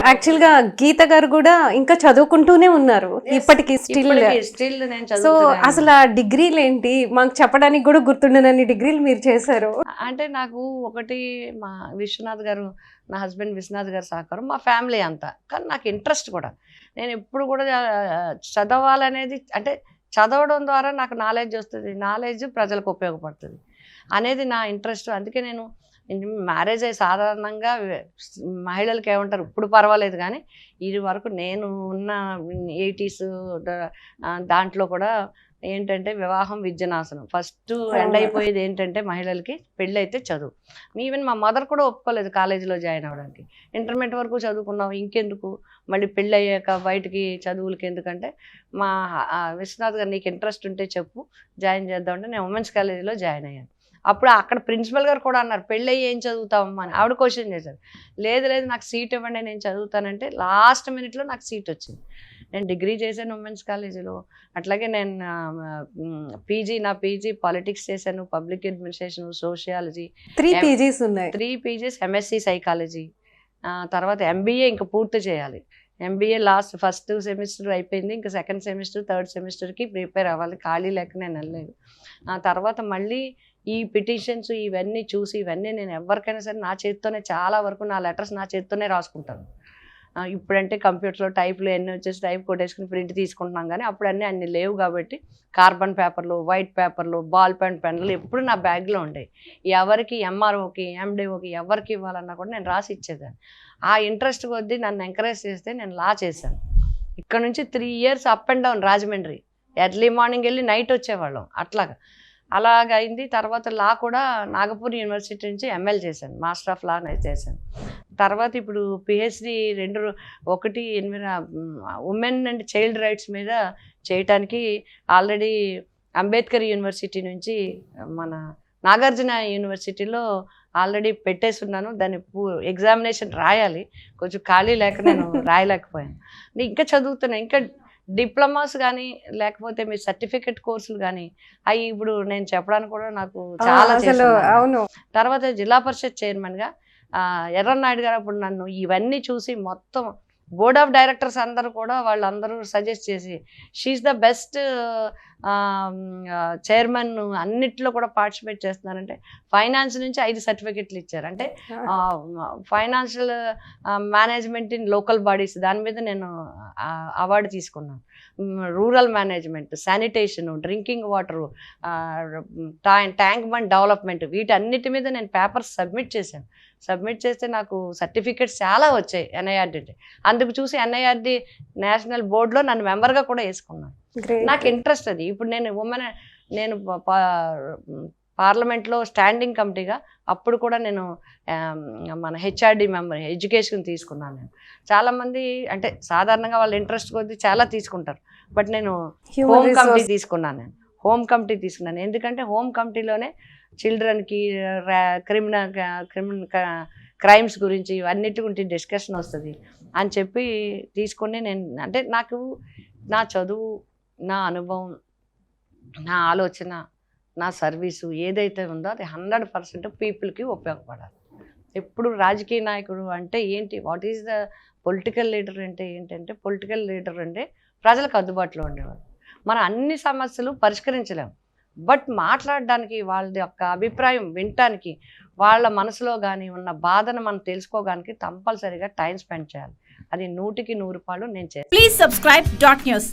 Actual గా గీత గారు కూడా ఇంకా చదువుకుంటూనే ఉన్నారు ఇప్పటికి స్టిల్. నేను సో అసలు ఆ డిగ్రీలు ఏంటి మాకు చెప్పడానికి కూడా గుర్తుండనన్ని డిగ్రీలు మీరు చేశారు. అంటే నాకు ఒకటి మా విశ్వనాథ్ గారు, నా హస్బెండ్ విశ్వనాథ్ గారు సహకారం, మా ఫ్యామిలీ అంతా. కానీ నాకు ఇంట్రెస్ట్ కూడా, నేను ఎప్పుడు కూడా చదవాలనేది, అంటే చదవడం ద్వారా నాకు నాలెడ్జ్ వస్తుంది, నాలెడ్జ్ ప్రజలకు ఉపయోగపడుతుంది అనేది నా ఇంట్రెస్ట్. అందుకే నేను మ్యారేజ్ అయ్యి సాధారణంగా మహిళలకి ఏమంటారు ఇప్పుడు పర్వాలేదు, కానీ ఇది వరకు నేను ఉన్న 80s దాంట్లో కూడా ఏంటంటే వివాహం విద్యనాశనం ఫస్ట్ ఎండ్ అయిపోయేది. ఏంటంటే మహిళలకి పెళ్ళి అయితే చదువు. ఈవెన్ మా మదర్ కూడా ఒప్పుకోలేదు కాలేజీలో జాయిన్ అవ్వడానికి. ఇంటర్మీడియట్ వరకు చదువుకున్నావు, ఇంకెందుకు మళ్ళీ పెళ్ళి అయ్యాక బయటికి చదువులకి ఎందుకంటే, మా విశ్వనాథ్ గారు నీకు ఇంట్రెస్ట్ ఉంటే చెప్పు జాయిన్ చేద్దామంటే నేను ఉమెన్స్ కాలేజీలో జాయిన్ అయ్యాను. అప్పుడు అక్కడ ప్రిన్సిపల్ గారు కూడా అన్నారు, పెళ్ళి ఏం చదువుతావమ్మా అని. ఆవిడ క్వశ్చన్ చేశారు. లేదు నాకు సీట్ ఇవ్వండి నేను చదువుతానంటే లాస్ట్ మినిట్లో నాకు సీట్ వచ్చింది. నేను డిగ్రీ చేశాను ఉమెన్స్ కాలేజీలో. అట్లాగే నేను నా పీజీ పాలిటిక్స్ చేశాను, పబ్లిక్ అడ్మినిస్ట్రేషన్, సోషియాలజీ, 3 PGs ఉన్నాయి. 3 PGs, ఎంఎస్సి సైకాలజీ. తర్వాత ఎంబీఏ ఇంకా పూర్తి చేయాలి. ఎంబీఏ లాస్ట్ ఫస్ట్ సెమిస్టర్ అయిపోయింది, ఇంకా సెకండ్ సెమిస్టర్ థర్డ్ సెమిస్టర్కి ప్రిపేర్ అవ్వాలి. ఖాళీ లేక నేను వెళ్ళలేదు. ఆ తర్వాత మళ్ళీ ఈ పిటిషన్స్ ఇవన్నీ చూసి, ఇవన్నీ నేను ఎవరికైనా సరే నా చేతితోనే, చాలా వరకు నా లెటర్స్ నా చేతితోనే రాసుకుంటాను. ఇప్పుడంటే కంప్యూటర్లో టైప్లు ఎన్ని వచ్చేసి టైప్ కొట్టేసుకుని ప్రింట్ తీసుకుంటున్నాం, కానీ అప్పుడు అన్నీ లేవు కాబట్టి కార్బన్ పేపర్లు, వైట్ పేపర్లు, బాల్ పెన్లు ఎప్పుడు నా బ్యాగ్లో ఉండేవి. ఎవరికి ఎంఆర్ఓకి, ఎండిఓకి ఎవరికి ఇవ్వాలన్నా కూడా నేను రాసి ఇచ్చేదాన్ని. ఆ ఇంట్రెస్ట్ కొద్దీ నన్ను ఎంకరేజ్ చేస్తే నేను లా చేశాను. ఇక్కడ నుంచి 3 years up and down Rajahmundry. Early morning వెళ్ళి నైట్ వచ్చేవాళ్ళం. అలాగైంది. తర్వాత లా కూడా నాగపూర్ యూనివర్సిటీ నుంచి ఎంఎల్ చేశాను, మాస్టర్ ఆఫ్ లా చేశాను. తర్వాత ఇప్పుడు పిహెచ్డి ఒకటి ఉమెన్ అండ్ చైల్డ్ రైట్స్ మీద చేయటానికి ఆల్రెడీ అంబేద్కర్ యూనివర్సిటీ నుంచి మన నాగార్జున యూనివర్సిటీలో ఆల్రెడీ పెట్టేస్తున్నాను. దాన్ని ఎగ్జామినేషన్ రాయాలి, కొంచెం ఖాళీ లేక నేను రాయలేకపోయాను. ఇంకా చదువుతున్నాను. ఇంకా డిప్లొమాస్ కానీ లేకపోతే మీ సర్టిఫికెట్ కోర్సులు కానీ అవి ఇప్పుడు నేను చెప్పడానికి కూడా నాకు చాలా అవును. తర్వాత జిల్లా పరిషత్ చైర్మన్గా ఎర్రన్నాయుడు గారు అప్పుడు నన్ను ఇవన్నీ చూసి మొత్తం బోర్డ్ ఆఫ్ డైరెక్టర్స్ అందరూ కూడా వాళ్ళందరూ సజెస్ట్ చేసి షీఈస్ ద బెస్ట్ చైర్మన్, అన్నిట్లో కూడా పార్టిసిపేట్ చేస్తున్నారంటే ఫైనాన్స్ నుంచి 5 సర్టిఫికెట్లు ఇచ్చారు. అంటే financial management in local bodies దాని మీద నేను అవార్డు తీసుకున్నాను. Rural management, sanitation, drinking water, tank bund development, వీటన్నిటి మీద నేను పేపర్స్ సబ్మిట్ చేశాను. సబ్మిట్ చేస్తే నాకు సర్టిఫికెట్స్ చాలా వచ్చాయి ఎన్ఐఆర్డి. అందుకు చూసి ఎన్ఐఆర్డి నేషనల్ బోర్డులో నన్ను మెంబర్గా కూడా వేసుకున్నాను. నాకు ఇంట్రెస్ట్ అది. ఇప్పుడు నేను పార్లమెంట్లో స్టాండింగ్ కమిటీగా అప్పుడు కూడా నేను మన హెచ్ఆర్డి మెంబర్ ఎడ్యుకేషన్ తీసుకున్నాను. నేను చాలామంది అంటే సాధారణంగా వాళ్ళ ఇంట్రెస్ట్ కొద్దీ చాలా తీసుకుంటారు, బట్ నేను హోమ్ కమిటీ తీసుకున్నాను. ఎందుకంటే హోమ్ కమిటీలోనే చిల్డ్రన్కి క్రైమ్స్ గురించి ఇవన్నిటి గురించి డిస్కషన్ వస్తుంది అని చెప్పి తీసుకొని నేను, అంటే నాకు నా చదువు, నా అనుభవం, నా ఆలోచన, నా సర్వీసు ఏదైతే ఉందో అది 100% పీపుల్కి ఉపయోగపడాలి. ఎప్పుడు రాజకీయ నాయకుడు అంటే ఏంటి, what is the political leader అంటే ఏంటంటే, పొలిటికల్ లీడర్ అంటే ప్రజలకు అందుబాటులో ఉండేవాడు. మనం అన్ని సమస్యలు పరిష్కరించలేము, బట్ మాట్లాడడానికి, వాళ్ళ యొక్క అభిప్రాయం వినటానికి, వాళ్ళ మనసులో కానీ ఉన్న బాధను మనం తెలుసుకోవడానికి కంపల్సరీగా టైం స్పెండ్ చేయాలి. అది 100కి 100 రూపాయలు నేను చేస్తాను. Please subscribe .news.